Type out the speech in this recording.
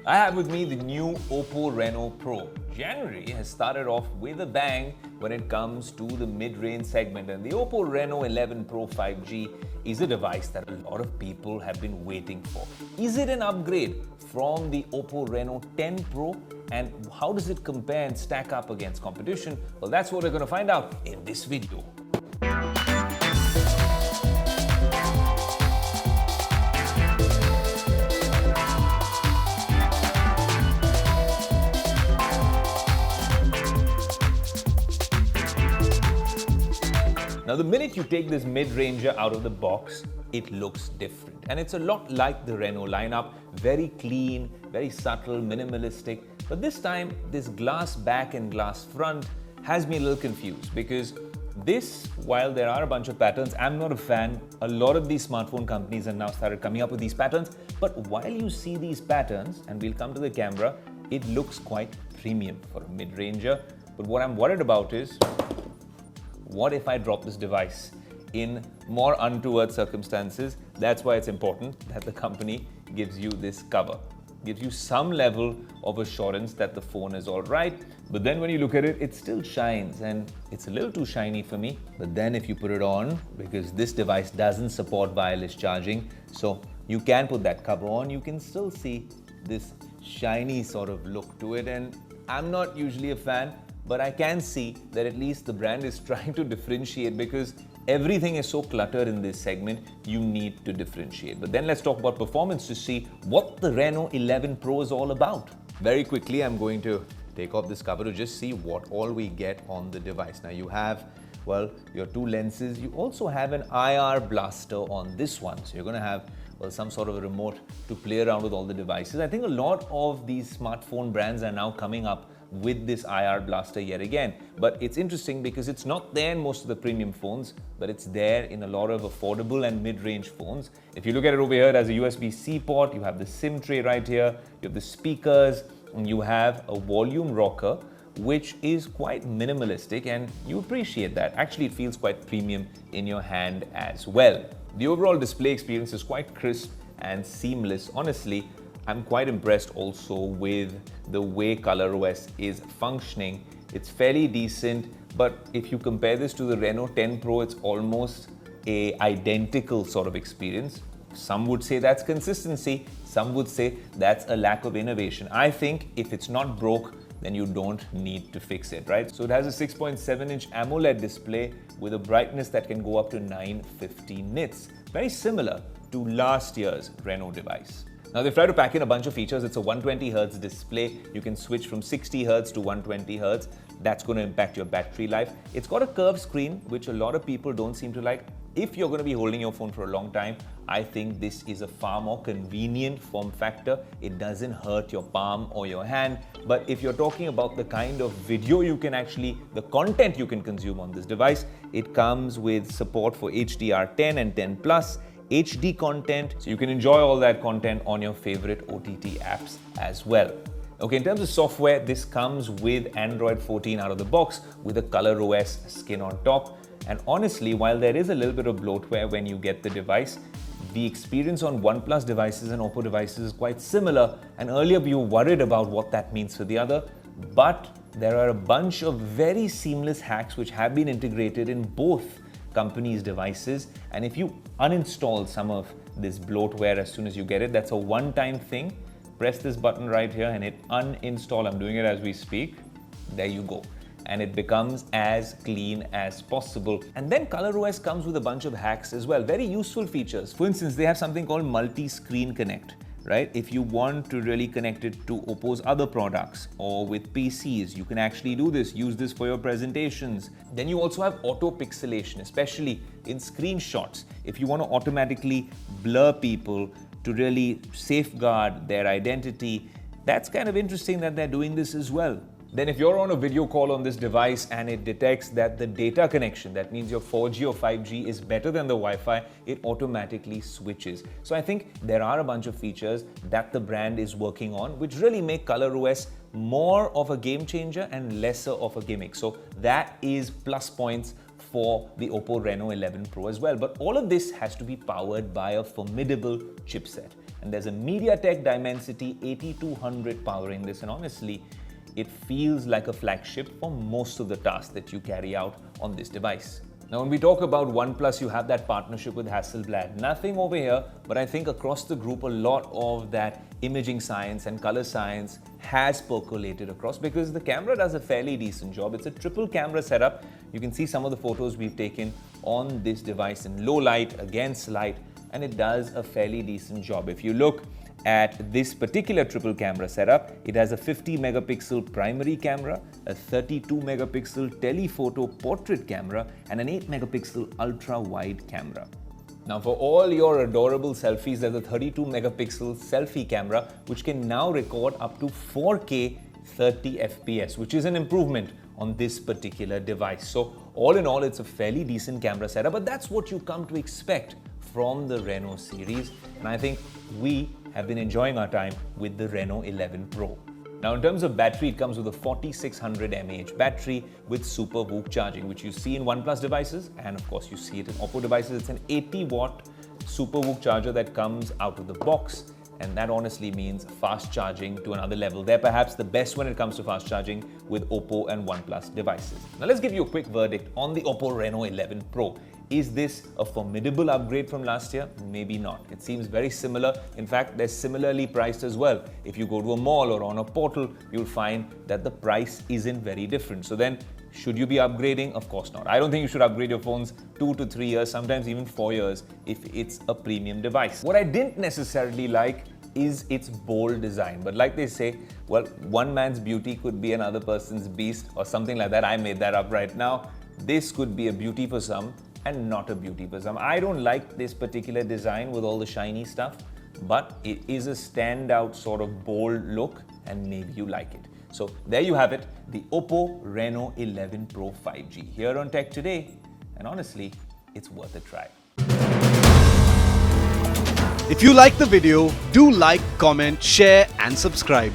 I have with me the new OPPO Reno Pro. January has started off with a bang when it comes to the mid-range segment, and the OPPO Reno 11 Pro 5G is a device that a lot of people have been waiting for. Is it an upgrade from the OPPO Reno 10 Pro, and how does it compare and stack up against competition? Well, that's what we're going to find out in this video. Now, the minute you take this mid-ranger out of the box, it looks different. And it's a lot like the Reno lineup, very clean, very subtle, minimalistic. But this time, this glass back and glass front has me a little confused because this, while there are a bunch of patterns, I'm not a fan. A lot of these smartphone companies have now started coming up with these patterns. But while you see these patterns, and we'll come to the camera, it looks quite premium for a mid-ranger. But what I'm worried about is, what if I drop this device in more untoward circumstances? That's why it's important that the company gives you this cover. Gives you some level of assurance that the phone is all right. But then when you look at it, it still shines, and it's a little too shiny for me. But then if you put it on, because this device doesn't support wireless charging, so you can put that cover on, you can still see this shiny sort of look to it. And I'm not usually a fan, but I can see that at least the brand is trying to differentiate, because everything is so cluttered in this segment, you need to differentiate. But then let's talk about performance to see what the Reno 11 Pro is all about. Very quickly, I'm going to take off this cover to just see what all we get on the device. Now you have, well, your two lenses. You also have an IR blaster on this one. So you're going to have, well, some sort of a remote to play around with all the devices. I think a lot of these smartphone brands are now coming up with this IR blaster yet again. But it's interesting because it's not there in most of the premium phones, but it's there in a lot of affordable and mid-range phones. If you look at it over here, as a USB-C port, you have the SIM tray right here, you have the speakers, and you have a volume rocker, which is quite minimalistic, and you appreciate that. Actually, it feels quite premium in your hand as well. The overall display experience is quite crisp and seamless. Honestly, I'm quite impressed also with the way ColorOS is functioning. It's fairly decent, but if you compare this to the Reno 10 Pro, it's almost an identical sort of experience. Some would say that's consistency. Some would say that's a lack of innovation. I think if it's not broke, then you don't need to fix it, right? So it has a 6.7-inch AMOLED display with a brightness that can go up to 950 nits. Very similar to last year's Reno device. Now they've tried to pack in a bunch of features. It's a 120Hz display. You can switch from 60Hz to 120Hz. That's going to impact your battery life. It's got a curved screen, which a lot of people don't seem to like. If you're going to be holding your phone for a long time, I think this is a far more convenient form factor. It doesn't hurt your palm or your hand. But if you're talking about the kind of video you can actually, the content you can consume on this device, it comes with support for HDR10 and 10 Plus. HD content, so you can enjoy all that content on your favorite OTT apps as well. Okay, in terms of software, this comes with Android 14 out of the box with a ColorOS skin on top. And honestly, while there is a little bit of bloatware when you get the device, the experience on OnePlus devices and OPPO devices is quite similar. And earlier we were worried about what that means for the other, but there are a bunch of very seamless hacks which have been integrated in both companies' devices. And if you uninstall some of this bloatware as soon as you get it, that's a one-time thing. Press this button right here and hit uninstall. I'm doing it as we speak. There you go. And it becomes as clean as possible. And then ColorOS comes with a bunch of hacks as well. Very useful features. For instance, they have something called multi-screen connect. Right? If you want to really connect it to OPPO's other products or with PCs, you can actually do this, use this for your presentations. Then you also have auto pixelation, especially in screenshots. If you want to automatically blur people to really safeguard their identity, that's kind of interesting that they're doing this as well. Then if you're on a video call on this device and it detects that the data connection, that means your 4G or 5G is better than the Wi-Fi, it automatically switches. So I think there are a bunch of features that the brand is working on, which really make ColorOS more of a game changer and lesser of a gimmick. So that is plus points for the OPPO Reno 11 Pro as well. But all of this has to be powered by a formidable chipset. and there's a MediaTek Dimensity 8200 powering this, and honestly, it feels like a flagship for most of the tasks that you carry out on this device. Now, when we talk about OnePlus, you have that partnership with Hasselblad. Nothing over here, but I think across the group, a lot of that imaging science and color science has percolated across, because the camera does a fairly decent job. It's a triple camera setup. You can see some of the photos we've taken on this device in low light, against light, and it does a fairly decent job. If you look at this particular triple camera setup, it has a 50 megapixel primary camera, a 32 megapixel telephoto portrait camera, and an 8 megapixel ultra wide camera. Now, for all your adorable selfies, there's a 32 megapixel selfie camera which can now record up to 4K 30 FPS, which is an improvement on this particular device. So all in all, it's a fairly decent camera setup, but that's what you come to expect from the Reno series, and I think we have been enjoying our time with the Reno 11 Pro. Now, in terms of battery, it comes with a 4600 mAh battery with super VOOC charging, which you see in OnePlus devices, and of course you see it in OPPO devices. It's an 80-watt super VOOC charger that comes out of the box, and that honestly means fast charging to another level. They're perhaps the best when it comes to fast charging with OPPO and OnePlus devices. Now, let's give you a quick verdict on the OPPO Reno 11 Pro. Is this a formidable upgrade from last year? Maybe not. It seems very similar. In fact, they're similarly priced as well. If you go to a mall or on a portal, you'll find that the price isn't very different. So then, should you be upgrading? Of course not. I don't think you should upgrade your phones 2 to 3 years, sometimes even 4 years, if it's a premium device. What I didn't necessarily like is its bold design. But like they say, well, one man's beauty could be another person's beast, or something like that. I made that up right now. This could be a beauty for some and not a beauty for some. I don't like this particular design with all the shiny stuff, but it is a standout sort of bold look, and maybe you like it. So there you have it, the OPPO Reno 11 Pro 5G here on Tech Today, and honestly, it's worth a try. If you like the video, do like, comment, share and subscribe.